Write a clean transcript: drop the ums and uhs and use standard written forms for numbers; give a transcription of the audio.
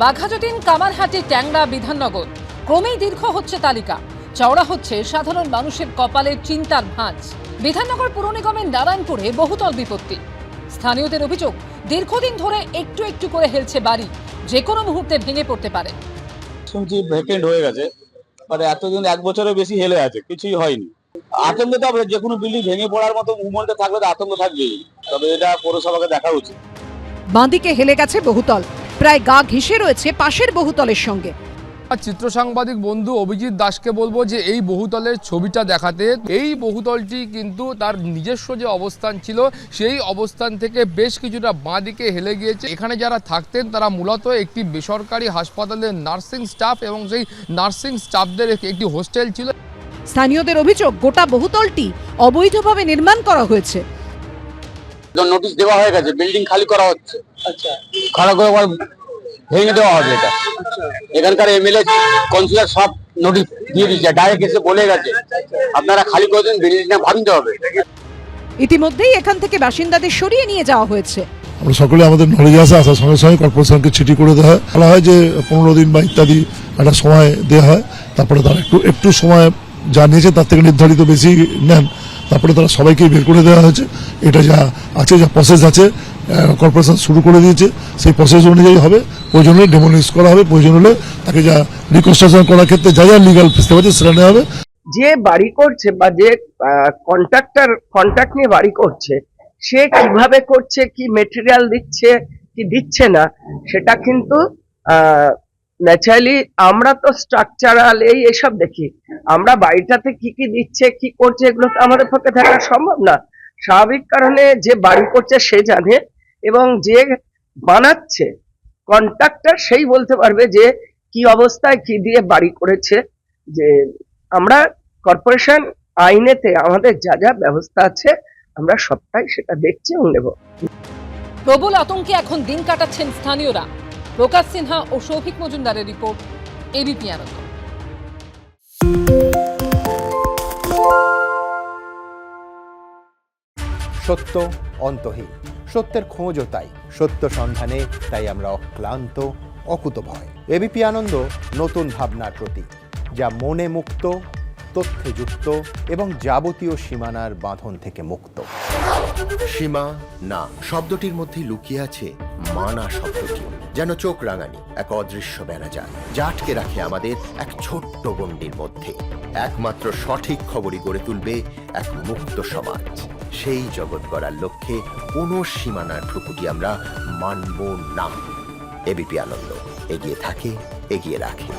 বাঘাযতীন, কামারহাটি, ট্যাংরা, বিধাননগর ক্রমেই দীর্ঘ হচ্ছে তালিকা। চওড়া হচ্ছে সাধারণ মানুষের কপালে চিন্তার ভাঁজ। বিধাননগর পুর নিগমের নারায়ণপুরে বহুতল বিপত্তি। স্থানীয়দের অভিযোগ, দীর্ঘদিন ধরে একটু একটু করে হেলছে বাড়ি, যে কোনো মুহূর্তে ভেঙে পড়তে পারে। শুনছি ভ্যাকেন্ট হয়ে গেছে, মানে এতদিন 1 বছরের বেশি হেলে আছে, কিছুই হয়নি। আতঙ্ক তো হবে, যে কোনো বিল্ডিং ভেঙে পড়ার মতো মুভমেন্টে থাকলে তো আতঙ্ক থাকবেই। তবে এটা পৌরসভাকে দেখা উচিত। বাঁদিকে হেলে গেছে বহুতল, প্রায় গা ঘেঁষে রয়েছে পাশের বহুতলের সঙ্গে। চিত্র সাংবাদিক বন্ধু অভিজিৎ দাসকে বলবো যে এই বহুতলের ছবিটা দেখাতে। এই বহুতলটি কিন্তু তার নিজস্ব যে অবস্থান ছিল সেই অবস্থান থেকে বেশ কিছুটা বাঁদিকে হেলে গিয়েছে। এখানে যারা থাকতেন তারা মূলত একটি বেসরকারি হাসপাতালের নার্সিং স্টাফ এবং সেই নার্সিং স্টাফদের একটি হোস্টেল ছিল। স্থানীয়দের অভিযোগ, গোটা বহুতলটি অবৈধভাবে নির্মাণ করা হয়েছে। নোটিশ দেওয়া হয়ে গেছে, বিল্ডিং খালি করা হচ্ছে। আচ্ছা, খারাপ করে আবার ভেঙে দেওয়া হবে। এটা এখানকার এমএলএ, কাউন্সিলর সব নোটিশ দিয়ে দিয়েছে, ডাইরেক্ট এসে বলে গেছে আপনারা খালি করে দিন, বিল্ডিংটা ভাঙতে হবে। ইতিমধ্যেই এখান থেকে বাসিন্দাদের সরিয়ে নিয়ে যাওয়া হয়েছে। আমরা সকলে আমাদের নলেজে আসে, আসার সঙ্গে সঙ্গে কর্পোরেশনকে চিঠি করে দেওয়া হয়, বলা হয় যে 15 দিন বা ইত্যাদি একটা সময় দেওয়া হয়। তারপরে তারা একটু সময় যা নিয়েছে তার থেকে নির্ধারিত বেশি নেন, তারপরে তারা সবাইকে বের করে দেওয়া হয়েছে। এটা যা আছে, যা প্রসেস আছে, কর্পোরেশন শুরু করে দিয়েছে, সেই প্রসেস অনুযায়ী হবে। প্রয়োজন হলে ডেমোলিশ করা হবে, প্রয়োজন হলে তাকে যা রিকনস্ট্রাকশন করার ক্ষেত্রে যা যা লিগাল সিস্টেম আছে সেটা নেওয়া হবে। যে বাড়ি করছে বা যে কন্ট্রাক্টর কন্ট্রাক্ট নিয়ে বাড়ি করছে, সে কিভাবে করছে, কি মেটেরিয়াল দিচ্ছে কি দিচ্ছে না, সেটা কিন্তু ন্যাচারালি আমরা তো স্ট্রাকচারাল এসব দেখি। আমরা বাড়িটাতে কি কি দিচ্ছে কি করছে এগুলো তো আমাদের পক্ষে থাকা সম্ভব না। স্বাভাবিক কারণে যে বাড়ি করছে সে জানে, এবং যে বানাচ্ছে কন্ট্রাক্টর সেই বলতে পারবে যে কি অবস্থায় কি দিয়ে বাড়ি করেছে। যে আমরা কর্পোরেশন আইনেতে আমাদের যা যা ব্যবস্থা আছে আমরা সবটাই সেটা দেখছি এবং নেব। প্রবল আতঙ্কে এখন দিন কাটাচ্ছেন স্থানীয়রা। প্রকাশ সিনহা ও শৌভিক মজুমদারের রিপোর্ট, এবিপি আনন্দ। সত্য অন্তহীন, সত্যের খোঁজও তাই, সত্য সন্ধানে তাই আমরা অক্লান্ত, অকুতভয়। এবিপি আনন্দ নতুন ভাবনার প্রতীক, যা মনে মুক্ত, তথ্যে যুক্ত এবং যাবতীয় সীমানার বাঁধন থেকে মুক্ত। সীমা না শব্দটির মধ্যে লুকিয়ে আছে মানা শব্দটি, যেন চোখ রাঙানি এক অদৃশ্য বেড়াজাল, যা আটকে রাখে আমাদের এক ছোট্ট গণ্ডির মধ্যে। একমাত্র সঠিক খবরই গড়ে তুলবে এক মুক্ত সমাজ। সেই জগৎ গড়ার লক্ষ্যে কোনো সীমানার ঠুকুটি আমরা মানব না। এবিপি আনন্দ এগিয়ে থাকে, এগিয়ে রাখে।